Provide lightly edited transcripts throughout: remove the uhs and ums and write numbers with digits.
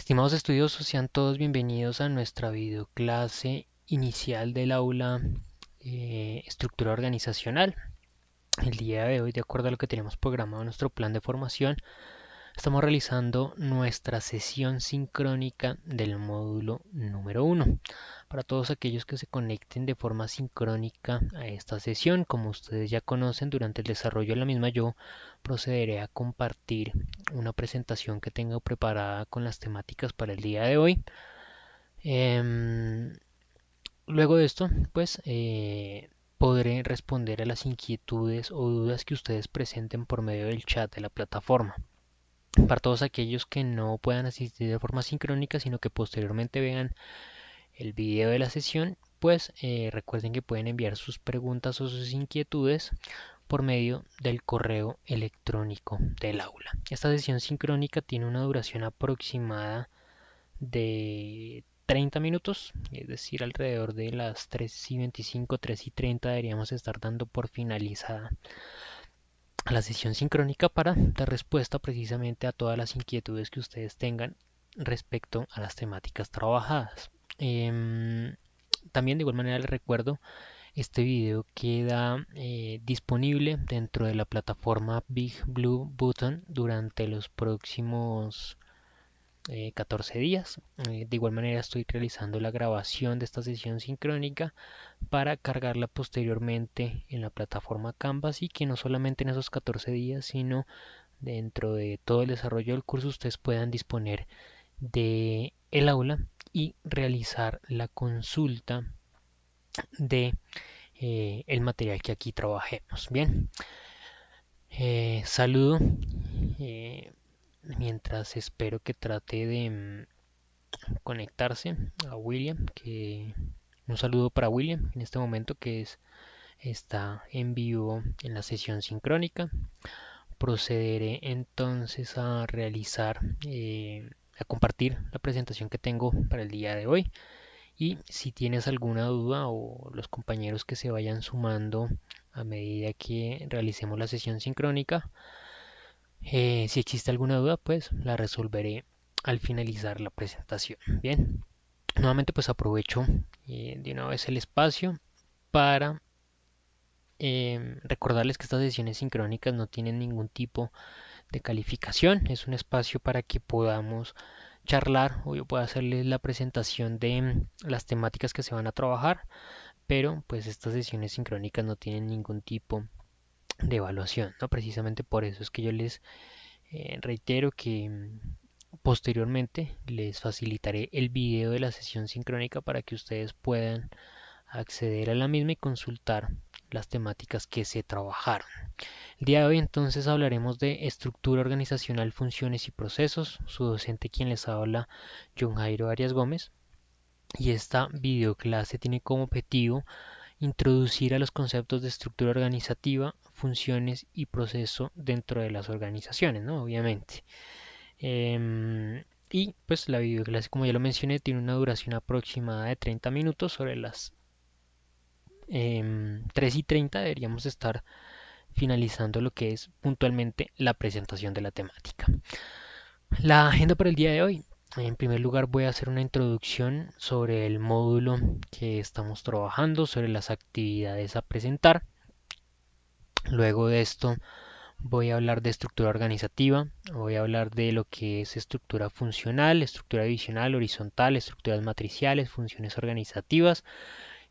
Estimados estudiosos, sean todos bienvenidos a nuestra videoclase inicial del aula Estructura Organizacional. El día de hoy, de acuerdo a lo que tenemos programado en nuestro plan de formación, estamos realizando nuestra sesión sincrónica del módulo número uno. Para todos aquellos que se conecten de forma sincrónica a esta sesión, como ustedes ya conocen, durante el desarrollo de la misma yo procederé a compartir una presentación que tengo preparada con las temáticas para el día de hoy. Em, Luego de esto, pues podré responder a las inquietudes o dudas que ustedes presenten por medio del chat de la plataforma. Para todos aquellos que no puedan asistir de forma sincrónica, sino que posteriormente vean el video de la sesión, pues recuerden que pueden enviar sus preguntas o sus inquietudes por medio del correo electrónico del aula. Esta sesión sincrónica tiene una duración aproximada de 30 minutos, es decir, alrededor de las 3:25, 3:30 deberíamos estar dando por finalizada la sesión sincrónica para dar respuesta precisamente a todas las inquietudes que ustedes tengan respecto a las temáticas trabajadas. También de igual manera les recuerdo, este video queda disponible dentro de la plataforma Big Blue Button durante los próximos 14 días. De igual manera estoy realizando la grabación de esta sesión sincrónica para cargarla posteriormente en la plataforma Canvas y que no solamente en esos 14 días, sino dentro de todo el desarrollo del curso ustedes puedan disponer de el aula y realizar la consulta de el material que aquí trabajemos. Bien, saludo mientras espero que trate de conectarse a William, que un saludo para William en este momento está en vivo en la sesión sincrónica. Procederé entonces a realizar, a compartir la presentación que tengo para el día de hoy. Y si tienes alguna duda o los compañeros que se vayan sumando a medida que realicemos la sesión sincrónica, si existe alguna duda, pues la resolveré al finalizar la presentación. Bien, nuevamente pues aprovecho de una vez el espacio para recordarles que estas sesiones sincrónicas no tienen ningún tipo de calificación. Es un espacio para que podamos charlar o yo pueda hacerles la presentación de las temáticas que se van a trabajar, pero pues estas sesiones sincrónicas no tienen ningún tipo de evaluación, ¿no? Precisamente por eso es que yo les reitero que posteriormente les facilitaré el video de la sesión sincrónica para que ustedes puedan acceder a la misma y consultar las temáticas que se trabajaron. El día de hoy entonces hablaremos de estructura organizacional, funciones y procesos. Su docente quien les habla, John Jairo Arias Gómez. Y esta videoclase tiene como objetivo introducir a los conceptos de estructura organizativa, funciones y proceso dentro de las organizaciones, ¿no? Obviamente. Y pues la videoclase, como ya lo mencioné, tiene una duración aproximada de 30 minutos. Sobre las 3:30 deberíamos estar finalizando lo que es puntualmente la presentación de la temática. La agenda para el día de hoy. En primer lugar voy a hacer una introducción sobre el módulo que estamos trabajando, sobre las actividades a presentar. Luego de esto voy a hablar de estructura organizativa, voy a hablar de lo que es estructura funcional, estructura divisional, horizontal, estructuras matriciales, funciones organizativas,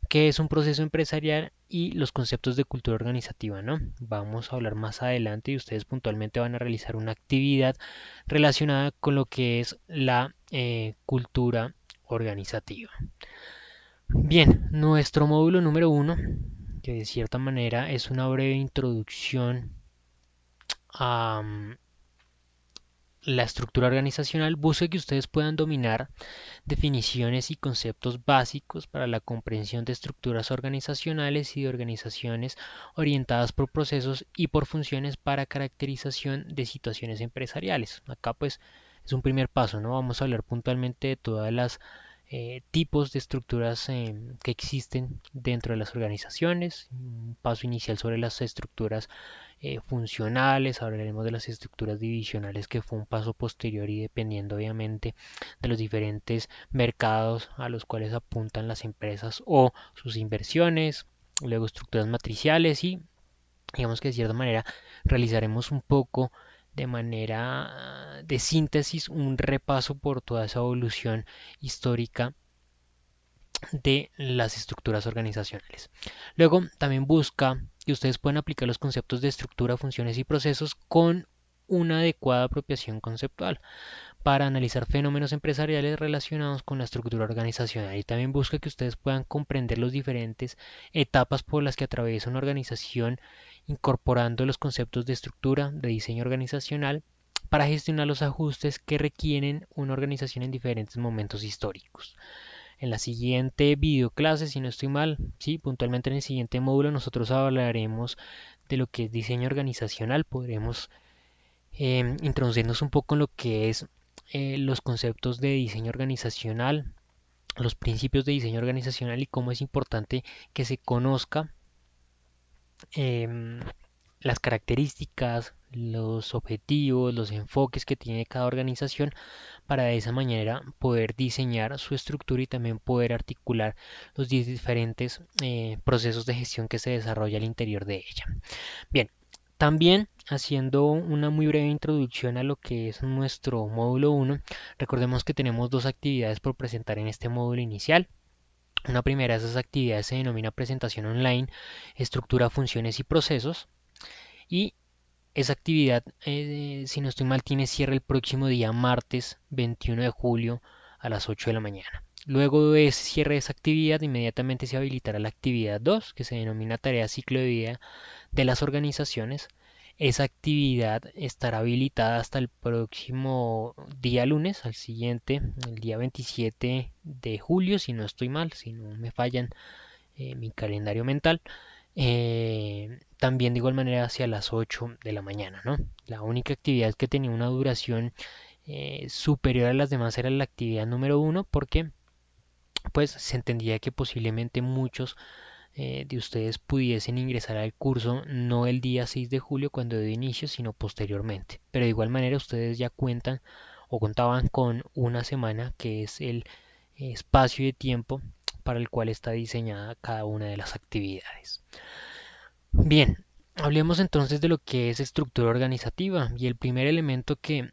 qué es un proceso empresarial y los conceptos de cultura organizativa, ¿no? Vamos a hablar más adelante y ustedes puntualmente van a realizar una actividad relacionada con lo que es la cultura organizativa. Bien, nuestro módulo número uno, que de cierta manera es una breve introducción a la estructura organizacional, busca que ustedes puedan dominar definiciones y conceptos básicos para la comprensión de estructuras organizacionales y de organizaciones orientadas por procesos y por funciones para caracterización de situaciones empresariales. Acá pues es un primer paso, ¿no? Vamos a hablar puntualmente de todas las tipos de estructuras que existen dentro de las organizaciones, un paso inicial sobre las estructuras funcionales, hablaremos de las estructuras divisionales que fue un paso posterior y dependiendo obviamente de los diferentes mercados a los cuales apuntan las empresas o sus inversiones, luego estructuras matriciales y digamos que de cierta manera realizaremos un poco de manera de síntesis un repaso por toda esa evolución histórica de las estructuras organizacionales. Luego también busca que ustedes puedan aplicar los conceptos de estructura, funciones y procesos con una adecuada apropiación conceptual para analizar fenómenos empresariales relacionados con la estructura organizacional y también busca que ustedes puedan comprender las diferentes etapas por las que atraviesa una organización incorporando los conceptos de estructura, de diseño organizacional para gestionar los ajustes que requieren una organización en diferentes momentos históricos. En la siguiente videoclase, si no estoy mal, sí, puntualmente en el siguiente módulo nosotros hablaremos de lo que es diseño organizacional, podremos introducirnos un poco en lo que es los conceptos de diseño organizacional, los principios de diseño organizacional y cómo es importante que se conozca em, las características, los objetivos, los enfoques que tiene cada organización para de esa manera poder diseñar su estructura y también poder articular los diferentes procesos de gestión que se desarrolla al interior de ella. Bien, también haciendo una muy breve introducción a lo que es nuestro módulo 1, recordemos que tenemos dos actividades por presentar en este módulo inicial. Una primera de esas actividades se denomina presentación online, estructura, funciones y procesos. Y esa actividad, si no estoy mal, tiene cierre el próximo día martes 21 de julio a las 8 de la mañana. Luego de ese cierre de esa actividad, inmediatamente se habilitará la actividad 2, que se denomina tarea ciclo de vida de las organizaciones. Esa actividad estará habilitada hasta el próximo día lunes, al siguiente, el día 27 de julio, si no estoy mal, si no me fallan mi calendario mental. También de igual manera hacia las 8 de la mañana, ¿no? La única actividad que tenía una duración superior a las demás era la actividad número 1 porque pues se entendía que posiblemente muchos de ustedes pudiesen ingresar al curso no el día 6 de julio cuando dio inicio, sino posteriormente. Pero de igual manera ustedes ya cuentan o contaban con una semana que es el espacio de tiempo para el cual está diseñada cada una de las actividades. Bien, hablemos entonces de lo que es estructura organizativa y el primer elemento que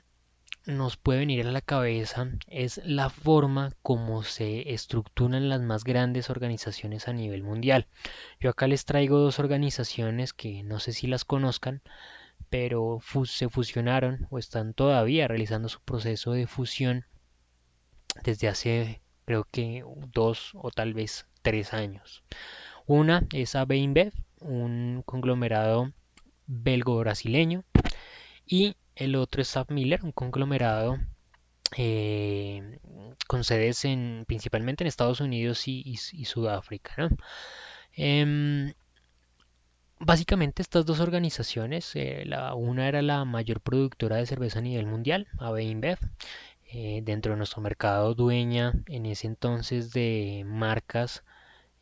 nos puede venir a la cabeza es la forma como se estructuran las más grandes organizaciones a nivel mundial. Yo acá les traigo dos organizaciones que no sé si las conozcan, pero se fusionaron o están todavía realizando su proceso de fusión desde hace creo que 2 o tal vez 3 años. Una es AB InBev, un conglomerado belgo-brasileño, y el otro es SAP Miller, un conglomerado con sedes principalmente en Estados Unidos y Sudáfrica, ¿no? Em, Básicamente estas dos organizaciones, una era la mayor productora de cerveza a nivel mundial, AB InBev, dentro de nuestro mercado dueña en ese entonces de marcas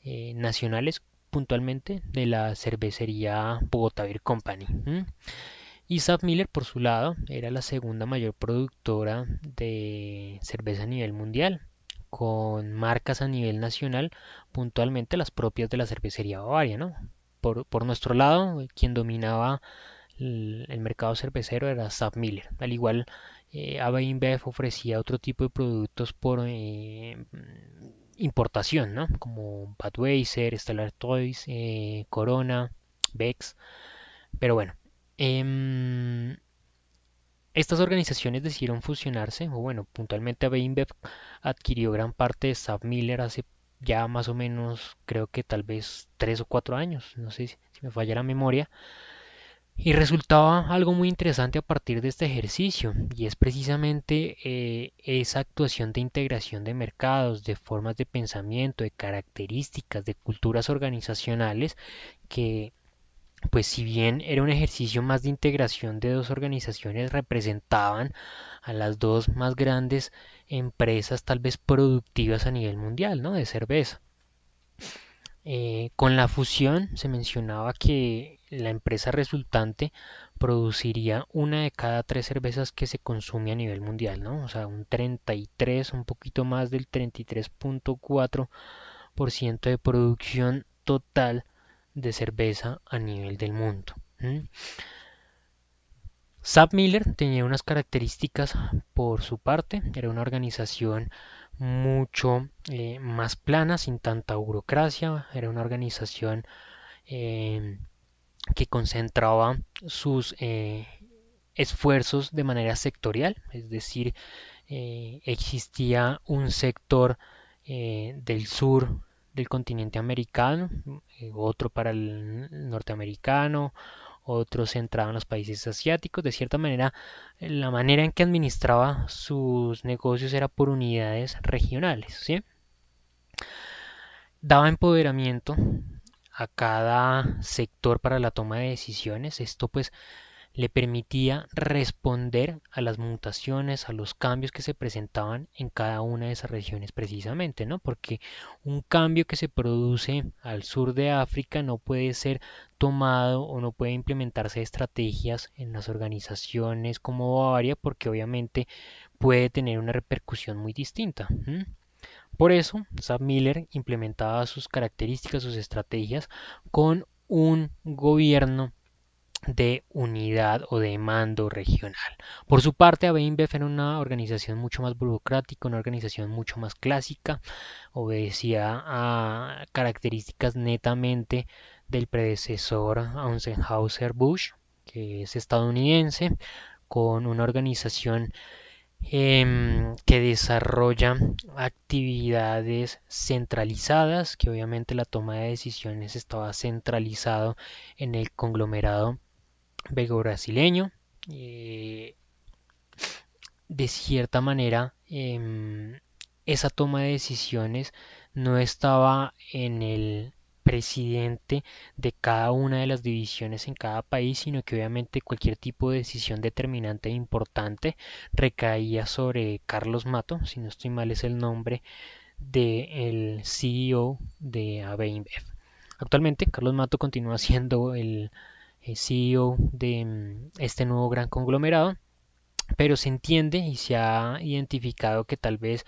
nacionales, puntualmente de la cervecería Bogotá Beer Company. Y SAP Miller, por su lado, era la segunda mayor productora de cerveza a nivel mundial, con marcas a nivel nacional, puntualmente las propias de la cervecería Bavaria, ¿no? Por nuestro lado, quien dominaba el mercado cervecero era SAP Miller. Al igual, AB InBev ofrecía otro tipo de productos por importación, ¿no? Como Budweiser, Stella Artois, Corona, Beck's. Pero bueno, em, estas organizaciones decidieron fusionarse, o bueno, puntualmente BeinBev adquirió gran parte de SAP Miller hace ya más o menos, creo que tal vez 3 o 4 años, no sé si me falla la memoria, y resultaba algo muy interesante a partir de este ejercicio, y es precisamente esa actuación de integración de mercados, de formas de pensamiento, de características, de culturas organizacionales que pues si bien era un ejercicio más de integración de dos organizaciones, representaban a las dos más grandes empresas tal vez productivas a nivel mundial, ¿no? De cerveza. Con la fusión se mencionaba que la empresa resultante produciría una de cada tres cervezas que se consume a nivel mundial, ¿no? O sea, un 33, un poquito más del 33.4% de producción total de cerveza a nivel del mundo. SAP Miller tenía unas características por su parte, era una organización mucho más plana, sin tanta burocracia, era una organización eh, que concentraba sus esfuerzos de manera sectorial, es decir, existía un sector del sur del continente americano, otro para el norteamericano, otro centrado en los países asiáticos. De cierta manera, la manera en que administraba sus negocios era por unidades regionales, ¿sí? Daba empoderamiento a cada sector para la toma de decisiones. Esto pues le permitía responder a las mutaciones, a los cambios que se presentaban en cada una de esas regiones precisamente, ¿no? Porque un cambio que se produce al sur de África no puede ser tomado o no puede implementarse estrategias en las organizaciones como Bavaria porque obviamente puede tener una repercusión muy distinta. Por eso, SAP Miller implementaba sus características, sus estrategias con un gobierno de unidad o de mando regional. Por su parte, AB InBev era una organización mucho más burocrática, una organización mucho más clásica, obedecía a características netamente del predecesor Anheuser-Busch, que es estadounidense, con una organización que desarrolla actividades centralizadas, que obviamente la toma de decisiones estaba centralizado en el conglomerado belgo-brasileño. De cierta manera, esa toma de decisiones no estaba en el presidente de cada una de las divisiones en cada país, sino que obviamente cualquier tipo de decisión determinante e importante recaía sobre Carlos Mato, si no estoy mal es el nombre del CEO de AB InBev. Actualmente Carlos Mato continúa siendo el CEO de este nuevo gran conglomerado, pero se entiende y se ha identificado que tal vez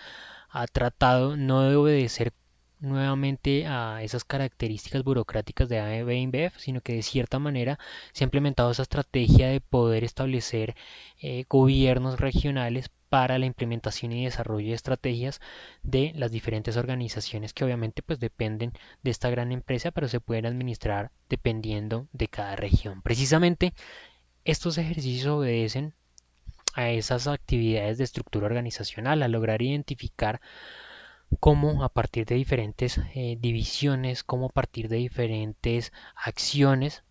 ha tratado no de obedecer nuevamente a esas características burocráticas de AB InBev, sino que de cierta manera se ha implementado esa estrategia de poder establecer gobiernos regionales para la implementación y desarrollo de estrategias de las diferentes organizaciones que obviamente pues dependen de esta gran empresa, pero se pueden administrar dependiendo de cada región. Precisamente estos ejercicios obedecen a esas actividades de estructura organizacional, a lograr identificar cómo a partir de diferentes divisiones, cómo a partir de diferentes acciones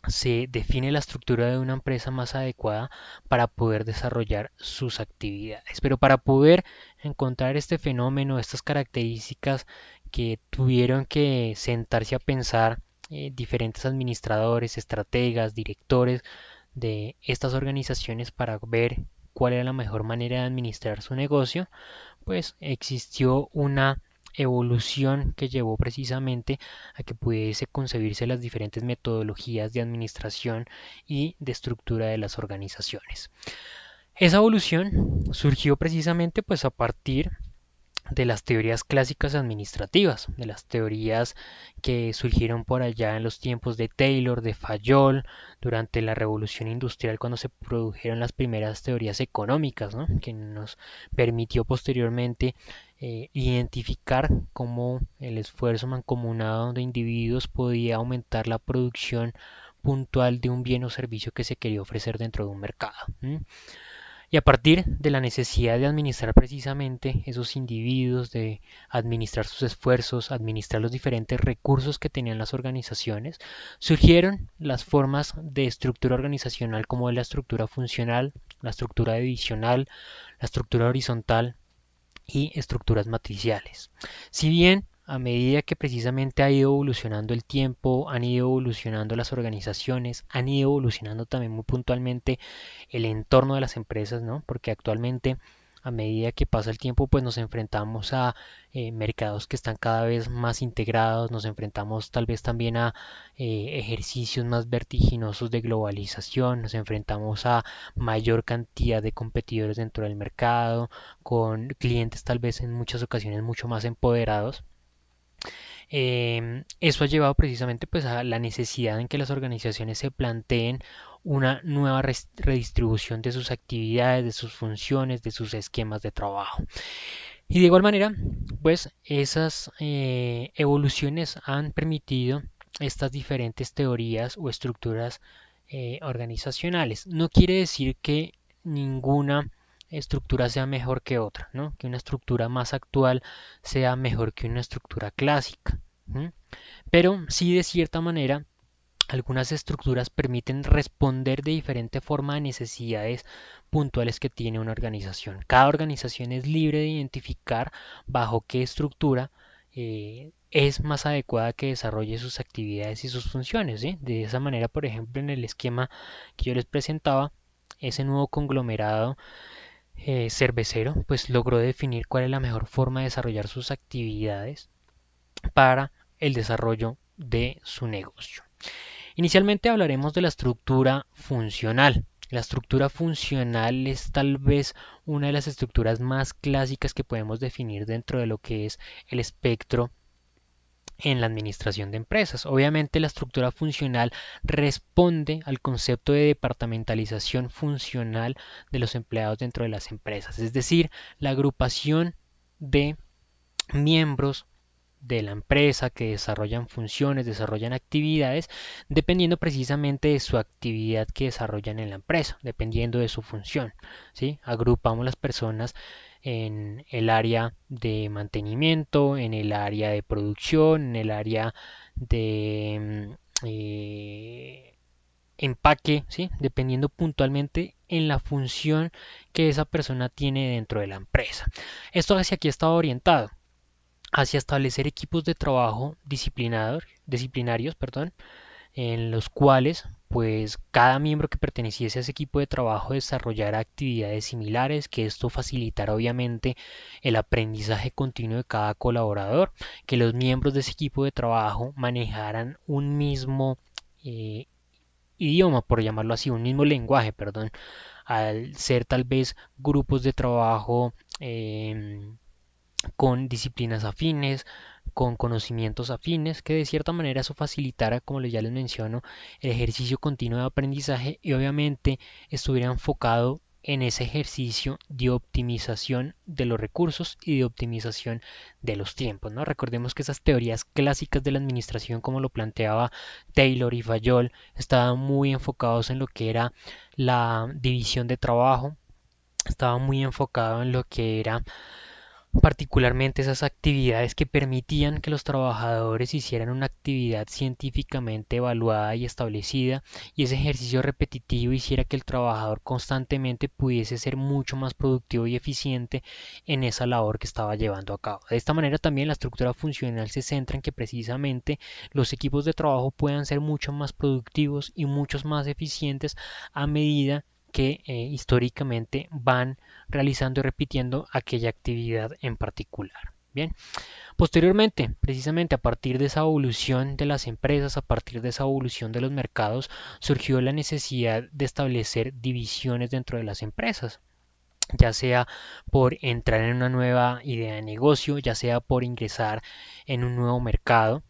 se define la estructura de una empresa más adecuada para poder desarrollar sus actividades. Pero para poder encontrar este fenómeno, estas características que tuvieron que sentarse a pensar diferentes administradores, estrategas, directores de estas organizaciones para ver cuál era la mejor manera de administrar su negocio, pues existió una evolución que llevó precisamente a que pudiese concebirse las diferentes metodologías de administración y de estructura de las organizaciones. Esa evolución surgió precisamente pues a partir de las teorías clásicas administrativas, de las teorías que surgieron por allá en los tiempos de Taylor, de Fayol, durante la Revolución Industrial, cuando se produjeron las primeras teorías económicas, ¿no? Que nos permitió posteriormente identificar cómo el esfuerzo mancomunado de individuos podía aumentar la producción puntual de un bien o servicio que se quería ofrecer dentro de un mercado. Y a partir de la necesidad de administrar precisamente esos individuos, de administrar sus esfuerzos, administrar los diferentes recursos que tenían las organizaciones, surgieron las formas de estructura organizacional como la estructura funcional, la estructura divisional, la estructura horizontal y estructuras matriciales. Si bien a medida que precisamente ha ido evolucionando el tiempo, han ido evolucionando las organizaciones, han ido evolucionando también muy puntualmente el entorno de las empresas, ¿no? Porque actualmente a medida que pasa el tiempo, pues nos enfrentamos a mercados que están cada vez más integrados, nos enfrentamos tal vez también a ejercicios más vertiginosos de globalización, nos enfrentamos a mayor cantidad de competidores dentro del mercado, con clientes tal vez en muchas ocasiones mucho más empoderados. Eso ha llevado precisamente pues a la necesidad en que las organizaciones se planteen una nueva redistribución de sus actividades, de sus funciones, de sus esquemas de trabajo. Y de igual manera, pues esas evoluciones han permitido estas diferentes teorías o estructuras organizacionales. No quiere decir que ninguna estructura sea mejor que otra, ¿no? Que una estructura más actual sea mejor que una estructura clásica. ¿Mm? Pero sí, de cierta manera, algunas estructuras permiten responder de diferente forma a necesidades puntuales que tiene una organización. Cada organización es libre de identificar bajo qué estructura es más adecuada que desarrolle sus actividades y sus funciones, ¿sí? De esa manera, por ejemplo, en el esquema que yo les presentaba, ese nuevo conglomerado cervecero, pues logró definir cuál es la mejor forma de desarrollar sus actividades para el desarrollo de su negocio. Inicialmente hablaremos de la estructura funcional. La estructura funcional es tal vez una de las estructuras más clásicas que podemos definir dentro de lo que es el espectro en la administración de empresas. Obviamente la estructura funcional responde al concepto de departamentalización funcional de los empleados dentro de las empresas, es decir, la agrupación de miembros de la empresa que desarrollan funciones, desarrollan actividades, dependiendo precisamente de su actividad que desarrollan en la empresa, dependiendo de su función. ¿Sí? Agrupamos las personas en el área de mantenimiento, en el área de producción, en el área de empaque, ¿sí? Dependiendo puntualmente en la función que esa persona tiene dentro de la empresa. Esto hacia aquí estaba orientado hacia establecer equipos de trabajo disciplinarios, perdón, en los cuales pues cada miembro que perteneciese a ese equipo de trabajo desarrollara actividades similares, que esto facilitara obviamente el aprendizaje continuo de cada colaborador, que los miembros de ese equipo de trabajo manejaran un mismo idioma, por llamarlo así, un mismo lenguaje, perdón, al ser tal vez grupos de trabajo con disciplinas afines, con conocimientos afines, que de cierta manera eso facilitara, como ya les menciono, el ejercicio continuo de aprendizaje y obviamente estuviera enfocado en ese ejercicio de optimización de los recursos y de optimización de los tiempos, ¿no? Recordemos que esas teorías clásicas de la administración, como lo planteaba Taylor y Fayol, estaban muy enfocados en lo que era la división de trabajo, estaban muy enfocados en lo que era particularmente esas actividades que permitían que los trabajadores hicieran una actividad científicamente evaluada y establecida, y ese ejercicio repetitivo hiciera que el trabajador constantemente pudiese ser mucho más productivo y eficiente en esa labor que estaba llevando a cabo. De esta manera también la estructura funcional se centra en que precisamente los equipos de trabajo puedan ser mucho más productivos y muchos más eficientes a medida que históricamente van realizando y repitiendo aquella actividad en particular. Bien, posteriormente, precisamente a partir de esa evolución de las empresas, a partir de esa evolución de los mercados, surgió la necesidad de establecer divisiones dentro de las empresas, ya sea por entrar en una nueva idea de negocio, ya sea por ingresar en un nuevo mercado,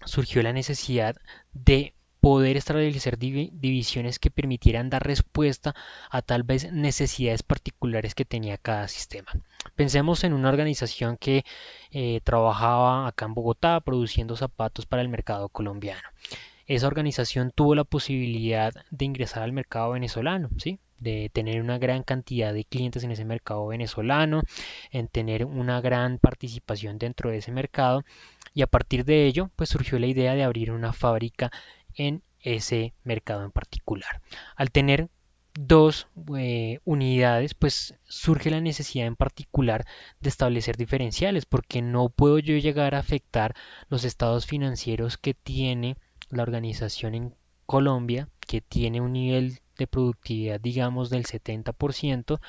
surgió la necesidad de poder establecer divisiones que permitieran dar respuesta a tal vez necesidades particulares que tenía cada sistema. Pensemos en una organización que trabajaba acá en Bogotá produciendo zapatos para el mercado colombiano. Esa organización tuvo la posibilidad de ingresar al mercado venezolano, ¿sí? De tener una gran cantidad de clientes en ese mercado venezolano, en tener una gran participación dentro de ese mercado, y a partir de ello pues surgió la idea de abrir una fábrica en ese mercado en particular. Al tener dos unidades, pues surge la necesidad en particular de establecer diferenciales, porque no puedo yo llegar a afectar los estados financieros que tiene la organización en Colombia, que tiene un nivel de productividad, digamos, del 70%,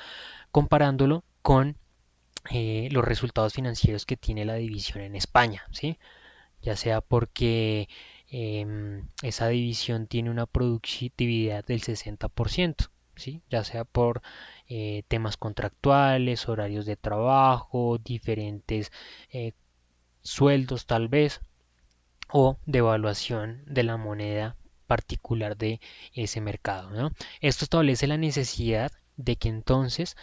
comparándolo con los resultados financieros que tiene la división en España, ¿sí? Ya sea porque esa división tiene una productividad del 60%, ¿sí? Ya sea por temas contractuales, horarios de trabajo, diferentes eh, sueldos tal vez, o devaluación de la moneda particular de ese mercado, ¿no? Esto establece la necesidad de que entonces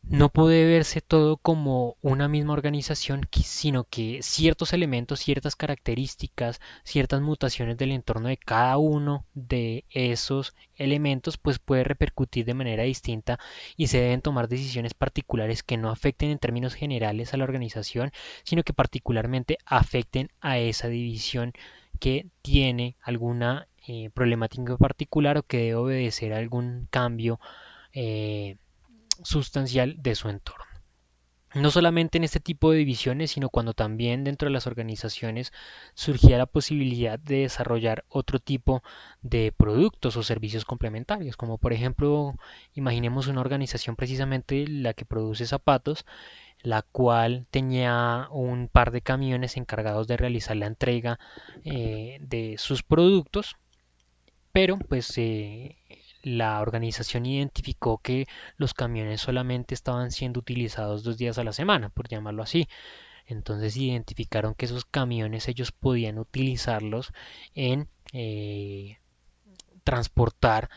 no puede verse todo como una misma organización, sino que ciertos elementos, ciertas características, ciertas mutaciones del entorno de cada uno de esos elementos, pues puede repercutir de manera distinta y se deben tomar decisiones particulares que no afecten en términos generales a la organización, sino que particularmente afecten a esa división que tiene alguna problemática particular o que debe obedecer a algún cambio eh, sustancial de su entorno. No solamente en este tipo de divisiones, sino cuando también dentro de las organizaciones surgía la posibilidad de desarrollar otro tipo de productos o servicios complementarios, como por ejemplo, imaginemos una organización precisamente la que produce zapatos, la cual tenía un par de camiones encargados de realizar la entrega de sus productos, pero pues la organización identificó que los camiones solamente estaban siendo utilizados 2 días a la semana, por llamarlo así. Entonces identificaron que esos camiones ellos podían utilizarlos en transportar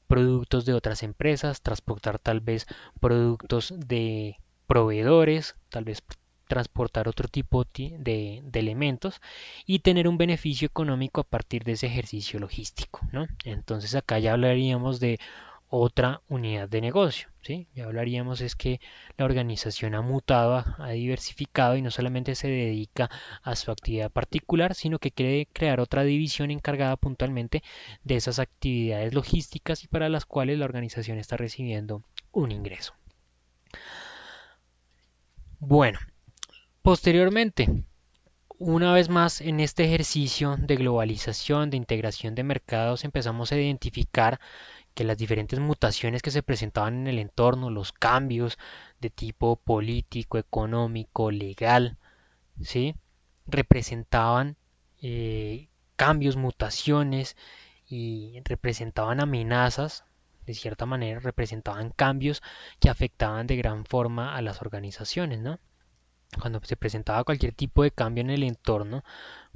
productos de otras empresas, transportar tal vez productos de proveedores, tal vez transportar otro tipo de elementos y tener un beneficio económico a partir de ese ejercicio logístico, ¿no? Entonces acá ya hablaríamos de otra unidad de negocio, ¿sí? Ya hablaríamos es que la organización ha mutado, ha diversificado y no solamente se dedica a su actividad particular, sino que quiere crear otra división encargada puntualmente de esas actividades logísticas y para las cuales la organización está recibiendo un ingreso. Bueno, posteriormente, una vez más en este ejercicio de globalización, de integración de mercados, empezamos a identificar que las diferentes mutaciones que se presentaban en el entorno, los cambios de tipo político, económico, legal, ¿sí? Representaban cambios, mutaciones y representaban amenazas, de cierta manera, representaban cambios que afectaban de gran forma a las organizaciones, ¿no? Cuando se presentaba cualquier tipo de cambio en el entorno,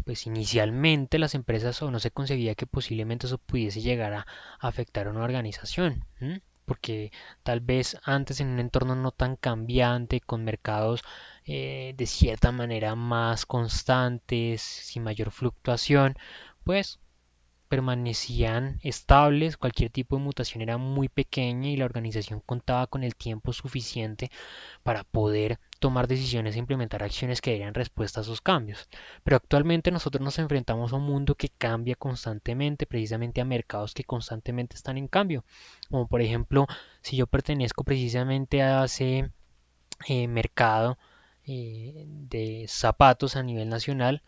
pues inicialmente las empresas o no se concebía que posiblemente eso pudiese llegar a afectar a una organización, ¿m? Porque tal vez antes en un entorno no tan cambiante, con mercados de cierta manera más constantes, sin mayor fluctuación, pues permanecían estables, cualquier tipo de mutación era muy pequeña y la organización contaba con el tiempo suficiente para poder tomar decisiones e implementar acciones que dieran respuesta a esos cambios. Pero actualmente nosotros nos enfrentamos a un mundo que cambia constantemente, precisamente a mercados que constantemente están en cambio. Como por ejemplo, si yo pertenezco precisamente a ese mercado de zapatos a nivel nacional,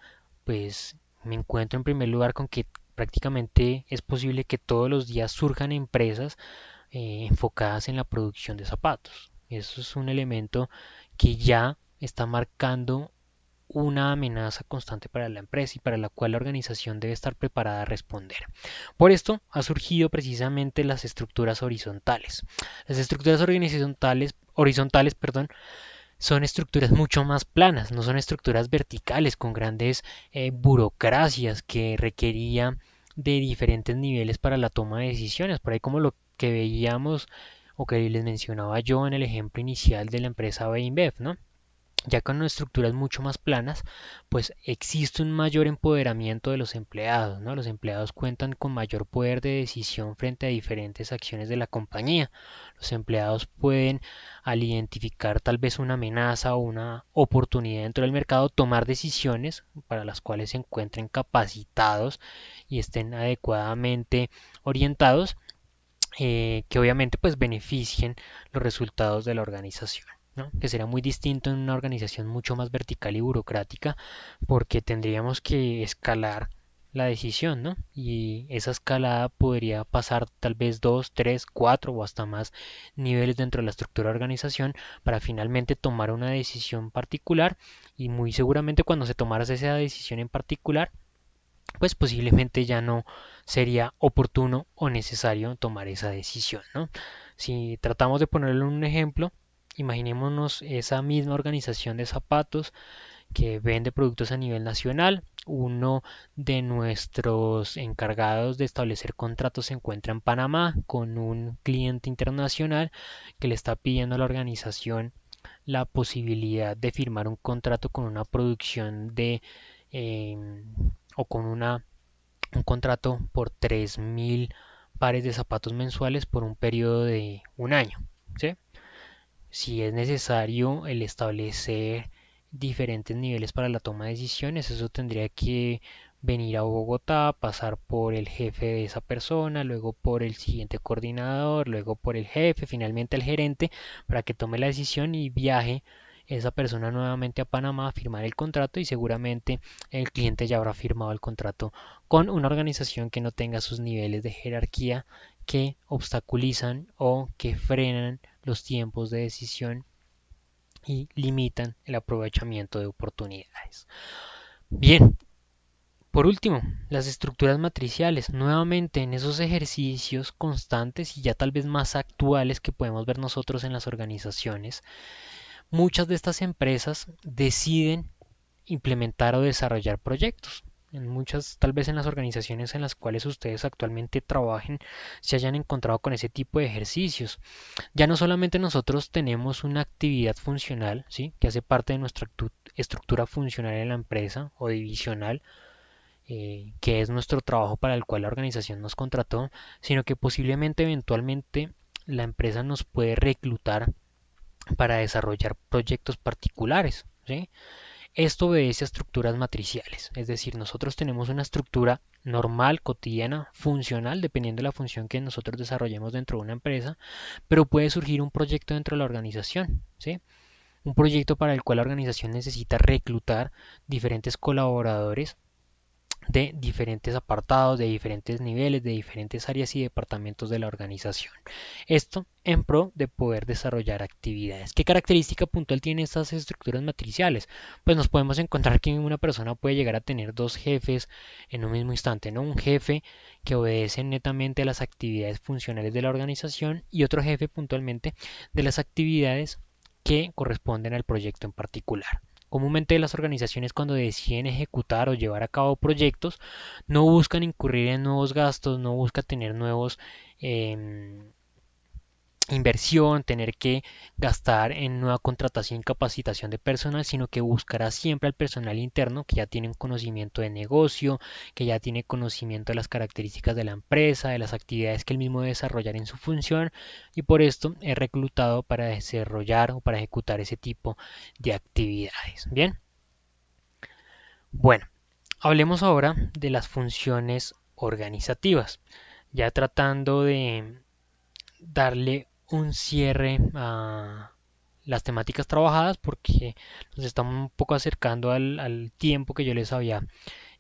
pues me encuentro en primer lugar con que prácticamente es posible que todos los días surjan empresas enfocadas en la producción de zapatos. Eso es un elemento que ya está marcando una amenaza constante para la empresa y para la cual la organización debe estar preparada a responder. Por esto ha surgido precisamente las estructuras horizontales. Las estructuras horizontales, perdón, son estructuras mucho más planas, no son estructuras verticales con grandes burocracias que requerían de diferentes niveles para la toma de decisiones, por ahí como lo que veíamos o que les mencionaba yo en el ejemplo inicial de la empresa BEINBEV, ¿no? Ya con estructuras mucho más planas, pues existe un mayor empoderamiento de los empleados, ¿no? Los empleados cuentan con mayor poder de decisión frente a diferentes acciones de la compañía. Los empleados pueden, al identificar tal vez una amenaza o una oportunidad dentro del mercado, tomar decisiones para las cuales se encuentren capacitados y estén adecuadamente orientados, que obviamente pues beneficien los resultados de la organización, ¿no? Que será muy distinto en una organización mucho más vertical y burocrática porque tendríamos que escalar la decisión, ¿no? Y esa escalada podría pasar tal vez 2, 3, 4 o hasta más niveles dentro de la estructura de organización para finalmente tomar una decisión particular y muy seguramente cuando se tomara esa decisión en particular, pues posiblemente ya no sería oportuno o necesario tomar esa decisión, ¿no? Si tratamos de ponerle un ejemplo, imaginémonos esa misma organización de zapatos que vende productos a nivel nacional. Uno de nuestros encargados de establecer contratos se encuentra en Panamá con un cliente internacional que le está pidiendo a la organización la posibilidad de firmar un contrato con una producción de eh, o con un contrato por 3.000 pares de zapatos mensuales por un periodo de un año. ¿Sí? Si es necesario el establecer diferentes niveles para la toma de decisiones, eso tendría que venir a Bogotá, pasar por el jefe de esa persona, luego por el siguiente coordinador, luego por el jefe, finalmente el gerente, para que tome la decisión y viaje esa persona nuevamente a Panamá a firmar el contrato y seguramente el cliente ya habrá firmado el contrato con una organización que no tenga sus niveles de jerarquía que obstaculizan o que frenan los tiempos de decisión y limitan el aprovechamiento de oportunidades. Bien, por último, las estructuras matriciales, nuevamente en esos ejercicios constantes y ya tal vez más actuales que podemos ver nosotros en las organizaciones, muchas de estas empresas deciden implementar o desarrollar proyectos. En muchas, tal vez en las organizaciones en las cuales ustedes actualmente trabajen, se hayan encontrado con ese tipo de ejercicios. Ya no solamente nosotros tenemos una actividad funcional, ¿sí? Que hace parte de nuestra estructura funcional en la empresa o divisional, que es nuestro trabajo para el cual la organización nos contrató, sino que posiblemente eventualmente la empresa nos puede reclutar para desarrollar proyectos particulares, ¿sí? Esto obedece a estructuras matriciales, es decir, nosotros tenemos una estructura normal, cotidiana, funcional, dependiendo de la función que nosotros desarrollemos dentro de una empresa, pero puede surgir un proyecto dentro de la organización, ¿sí? Un proyecto para el cual la organización necesita reclutar diferentes colaboradores de diferentes apartados, de diferentes niveles, de diferentes áreas y departamentos de la organización. Esto en pro de poder desarrollar actividades. ¿Qué característica puntual tienen estas estructuras matriciales? Pues nos podemos encontrar que una persona puede llegar a tener dos jefes en un mismo instante, ¿no? Un jefe que obedece netamente a las actividades funcionales de la organización y otro jefe puntualmente de las actividades que corresponden al proyecto en particular. Comúnmente las organizaciones cuando deciden ejecutar o llevar a cabo proyectos no buscan incurrir en nuevos gastos, no buscan tener nuevos eh, inversión, tener que gastar en nueva contratación y capacitación de personal, sino que buscará siempre al personal interno que ya tiene un conocimiento de negocio, que ya tiene conocimiento de las características de la empresa, de las actividades que él mismo debe desarrollar en su función y por esto es reclutado para desarrollar o para ejecutar ese tipo de actividades. Bien, bueno, hablemos ahora de las funciones organizativas, ya tratando de darle un cierre a las temáticas trabajadas porque nos estamos un poco acercando al tiempo que yo les había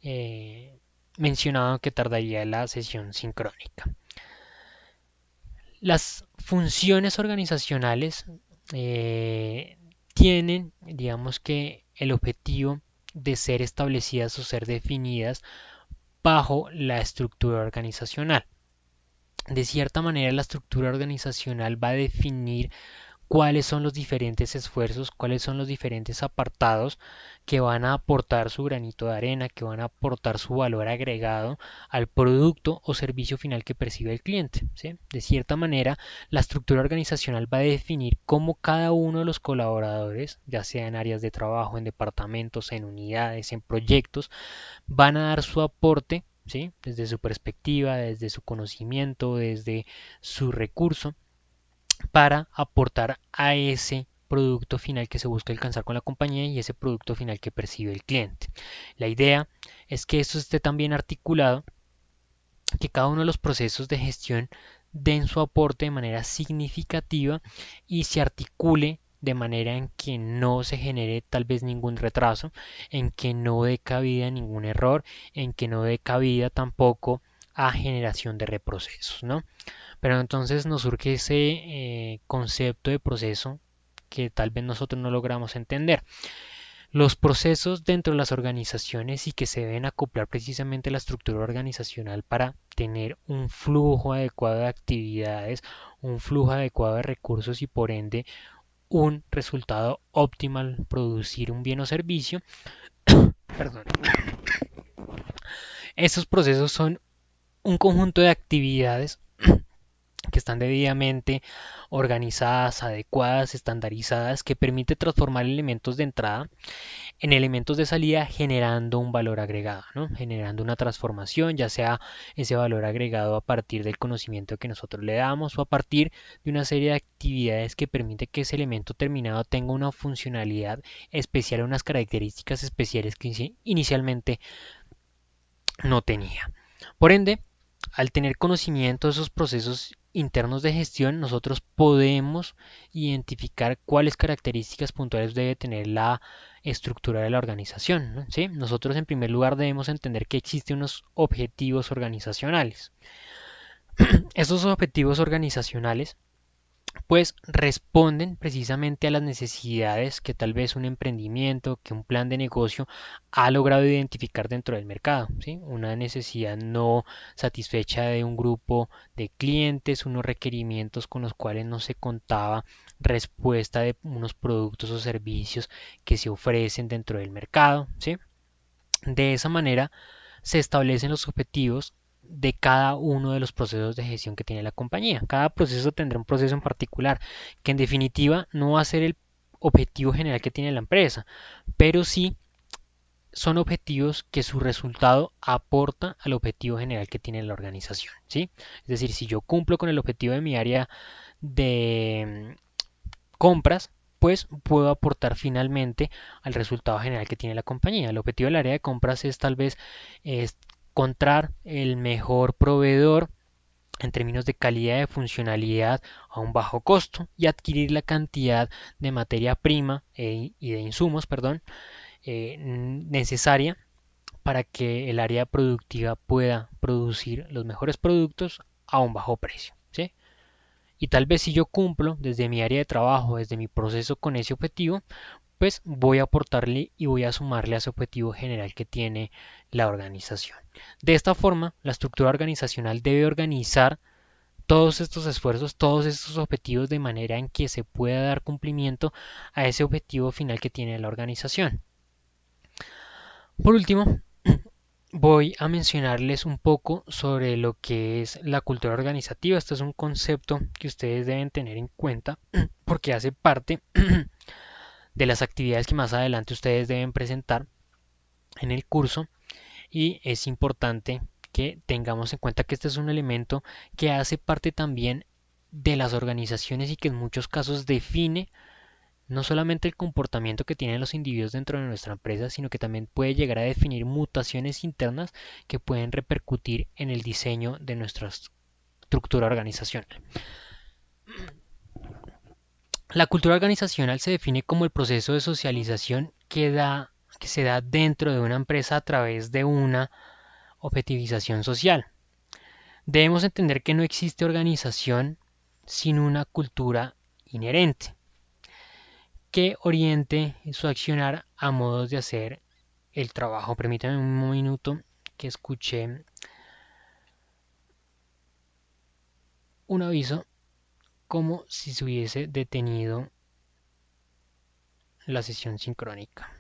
eh, mencionado que tardaría la sesión sincrónica. Las funciones organizacionales eh, tienen, digamos que, el objetivo de ser establecidas o ser definidas bajo la estructura organizacional. De cierta manera, la estructura organizacional va a definir cuáles son los diferentes esfuerzos, cuáles son los diferentes apartados que van a aportar su granito de arena, que van a aportar su valor agregado al producto o servicio final que percibe el cliente. ¿Sí? De cierta manera, la estructura organizacional va a definir cómo cada uno de los colaboradores, ya sea en áreas de trabajo, en departamentos, en unidades, en proyectos, van a dar su aporte, ¿sí? Desde su perspectiva, desde su conocimiento, desde su recurso para aportar a ese producto final que se busca alcanzar con la compañía y ese producto final que percibe el cliente. La idea es que esto esté tan bien articulado que cada uno de los procesos de gestión den su aporte de manera significativa y se articule de manera en que no se genere tal vez ningún retraso, en que no dé cabida a ningún error, en que no dé cabida tampoco a generación de reprocesos, ¿no? Pero entonces nos surge ese concepto de proceso que tal vez nosotros no logramos entender. Los procesos dentro de las organizaciones y que se deben acoplar precisamente a la estructura organizacional para tener un flujo adecuado de actividades, un flujo adecuado de recursos y por ende un resultado óptimo al producir un bien o servicio. Perdón. Estos procesos son un conjunto de actividades que están debidamente organizadas, adecuadas, estandarizadas, que permite transformar elementos de entrada en elementos de salida generando un valor agregado, ¿no? Generando una transformación, ya sea ese valor agregado a partir del conocimiento que nosotros le damos o a partir de una serie de actividades que permite que ese elemento terminado tenga una funcionalidad especial, unas características especiales que inicialmente no tenía. Por ende, al tener conocimiento de esos procesos internos de gestión, nosotros podemos identificar cuáles características puntuales debe tener la estructura de la organización, ¿no? ¿Sí? Nosotros en primer lugar debemos entender que existen unos objetivos organizacionales. Estos objetivos organizacionales pues responden precisamente a las necesidades que tal vez un emprendimiento, que un plan de negocio ha logrado identificar dentro del mercado, ¿sí? Una necesidad no satisfecha de un grupo de clientes, unos requerimientos con los cuales no se contaba respuesta de unos productos o servicios que se ofrecen dentro del mercado, ¿sí? De esa manera se establecen los objetivos de cada uno de los procesos de gestión que tiene la compañía. Cada proceso tendrá un proceso en particular, que en definitiva no va a ser el objetivo general que tiene la empresa, pero sí son objetivos que su resultado aporta al objetivo general que tiene la organización, ¿sí? Es decir, si yo cumplo con el objetivo de mi área de compras, pues puedo aportar finalmente al resultado general que tiene la compañía. El objetivo del área de compras es tal vez encontrar el mejor proveedor en términos de calidad y funcionalidad a un bajo costo y adquirir la cantidad de materia prima y de insumos, perdón, necesaria para que el área productiva pueda producir los mejores productos a un bajo precio, ¿sí? Y tal vez si yo cumplo desde mi área de trabajo, desde mi proceso con ese objetivo, pues voy a aportarle y voy a sumarle a ese objetivo general que tiene la organización. De esta forma, la estructura organizacional debe organizar todos estos esfuerzos, todos estos objetivos de manera en que se pueda dar cumplimiento a ese objetivo final que tiene la organización. Por último, voy a mencionarles un poco sobre lo que es la cultura organizativa. Este es un concepto que ustedes deben tener en cuenta porque hace parte de las actividades que más adelante ustedes deben presentar en el curso y es importante que tengamos en cuenta que este es un elemento que hace parte también de las organizaciones y que en muchos casos define no solamente el comportamiento que tienen los individuos dentro de nuestra empresa, sino que también puede llegar a definir mutaciones internas que pueden repercutir en el diseño de nuestra estructura organizacional. La cultura organizacional se define como el proceso de socialización que se da dentro de una empresa a través de una objetivización social. Debemos entender que no existe organización sin una cultura inherente que oriente su accionar a modos de hacer el trabajo. Permítanme un minuto que escuché un aviso como si se hubiese detenido la sesión sincrónica.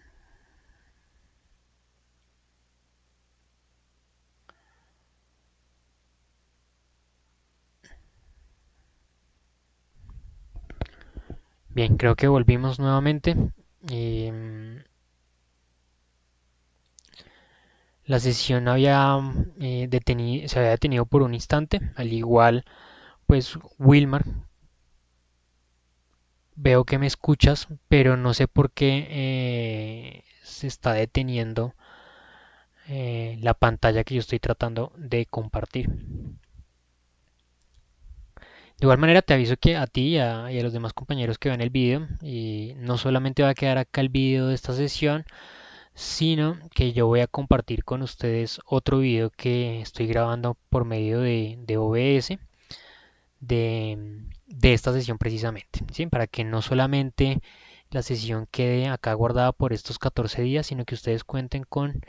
Bien, creo que volvimos nuevamente. La sesión se había detenido por un instante, al igual pues Wilmar, veo que me escuchas, pero no sé por qué se está deteniendo la pantalla que yo estoy tratando de compartir. De igual manera te aviso que a ti y a los demás compañeros que vean el video, y no solamente va a quedar acá el video de esta sesión, sino que yo voy a compartir con ustedes otro video que estoy grabando por medio de OBS de esta sesión precisamente, ¿sí? Para que no solamente la sesión quede acá guardada por estos 14 días, sino que ustedes cuenten con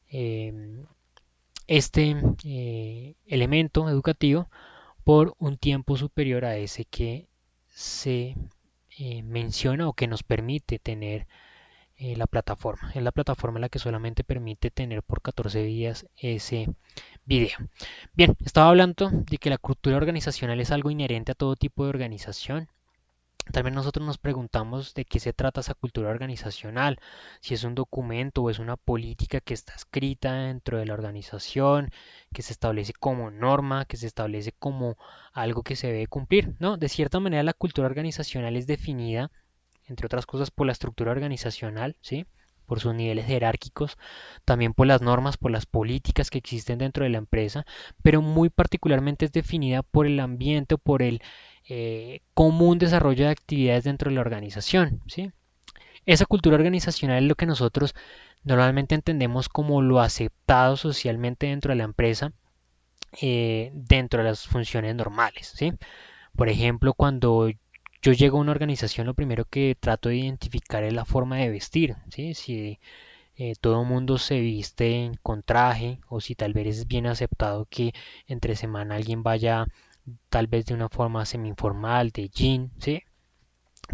eh, este elemento educativo por un tiempo superior a ese que se menciona o que nos permite tener la plataforma. Es la plataforma la que solamente permite tener por 14 días ese video. Bien, estaba hablando de que la cultura organizacional es algo inherente a todo tipo de organización. También nosotros nos preguntamos de qué se trata esa cultura organizacional, si es un documento o es una política que está escrita dentro de la organización, que se establece como norma, que se establece como algo que se debe cumplir, ¿no? De cierta manera la cultura organizacional es definida, entre otras cosas, por la estructura organizacional, ¿sí? Por sus niveles jerárquicos, también por las normas, por las políticas que existen dentro de la empresa, pero muy particularmente es definida por el ambiente o por el común desarrollo de actividades dentro de la organización, ¿sí? Esa cultura organizacional es lo que nosotros normalmente entendemos como lo aceptado socialmente dentro de la empresa, dentro de las funciones normales, ¿sí? Por ejemplo, cuando yo llego a una organización, lo primero que trato de identificar es la forma de vestir, ¿sí? Si todo el mundo se viste con traje o si tal vez es bien aceptado que entre semana alguien vaya tal vez de una forma semi-informal, de jean, ¿sí?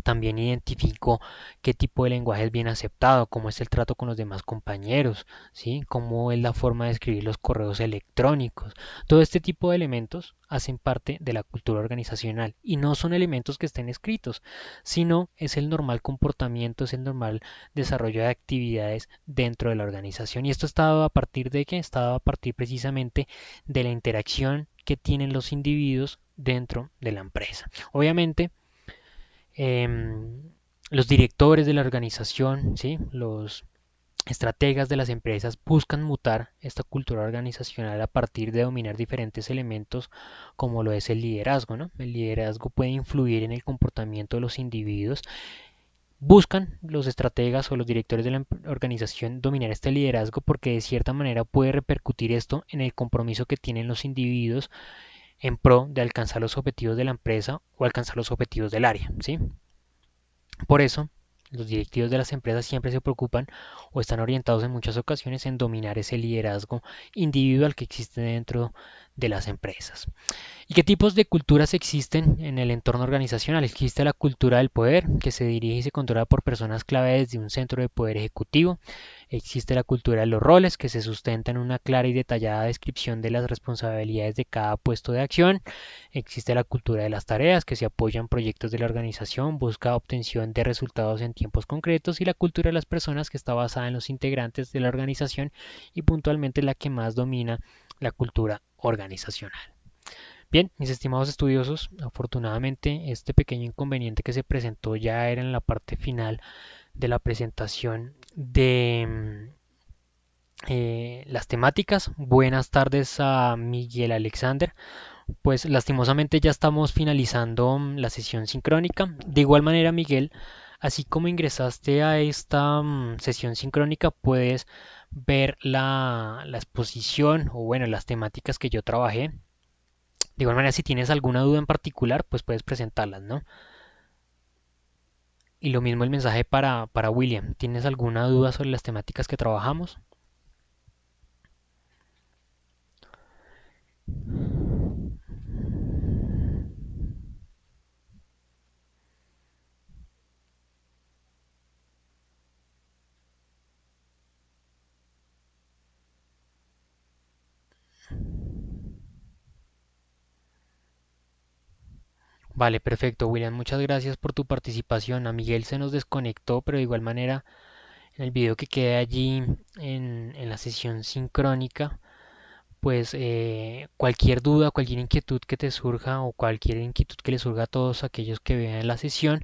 También identifico qué tipo de lenguaje es bien aceptado, cómo es el trato con los demás compañeros, ¿sí? Cómo es la forma de escribir los correos electrónicos. Todo este tipo de elementos hacen parte de la cultura organizacional y no son elementos que estén escritos, sino es el normal comportamiento, es el normal desarrollo de actividades dentro de la organización. Y esto está dado a partir de qué? Está dado a partir precisamente de la interacción que tienen los individuos dentro de la empresa. Obviamente, em, los directores de la organización, ¿sí? Los estrategas de las empresas buscan mutar esta cultura organizacional a partir de dominar diferentes elementos como lo es el liderazgo, ¿no? El liderazgo puede influir en el comportamiento de los individuos. Buscan los estrategas o los directores de la organización dominar este liderazgo porque de cierta manera puede repercutir esto en el compromiso que tienen los individuos en pro de alcanzar los objetivos de la empresa o alcanzar los objetivos del área, ¿sí? Por eso, los directivos de las empresas siempre se preocupan o están orientados en muchas ocasiones en dominar ese liderazgo individual que existe dentro de las empresas. ¿Y qué tipos de culturas existen en el entorno organizacional? Existe la cultura del poder, que se dirige y se controla por personas clave desde un centro de poder ejecutivo. Existe la cultura de los roles, que se sustenta en una clara y detallada descripción de las responsabilidades de cada puesto de acción. Existe la cultura de las tareas, que se apoya en proyectos de la organización, busca obtención de resultados en tiempos concretos. Y la cultura de las personas, que está basada en los integrantes de la organización y puntualmente la que más domina la cultura organizacional. Bien, mis estimados estudiosos, afortunadamente este pequeño inconveniente que se presentó ya era en la parte final de la presentación de las temáticas. Buenas tardes a Miguel Alexander. Pues lastimosamente ya estamos finalizando la sesión sincrónica. De igual manera, Miguel, así como ingresaste a esta sesión sincrónica, puedes ver la exposición o bueno, las temáticas que yo trabajé. De igual manera, si tienes alguna duda en particular, pues puedes presentarlas, ¿no? Y lo mismo el mensaje para William. ¿Tienes alguna duda sobre las temáticas que trabajamos? Vale, perfecto, William. Muchas gracias por tu participación. A Miguel se nos desconectó, pero de igual manera, en el video que quede allí en la sesión sincrónica, pues cualquier duda, cualquier inquietud que te surja o cualquier inquietud que le surja a todos aquellos que vean la sesión,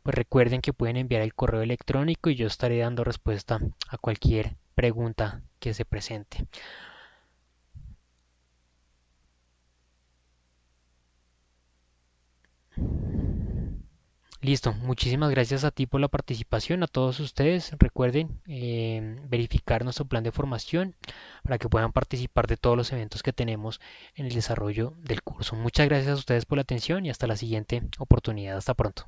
pues recuerden que pueden enviar el correo electrónico y yo estaré dando respuesta a cualquier pregunta que se presente. Listo, muchísimas gracias a ti por la participación, a todos ustedes. Recuerden verificar nuestro plan de formación para que puedan participar de todos los eventos que tenemos en el desarrollo del curso. Muchas gracias a ustedes por la atención y hasta la siguiente oportunidad. Hasta pronto.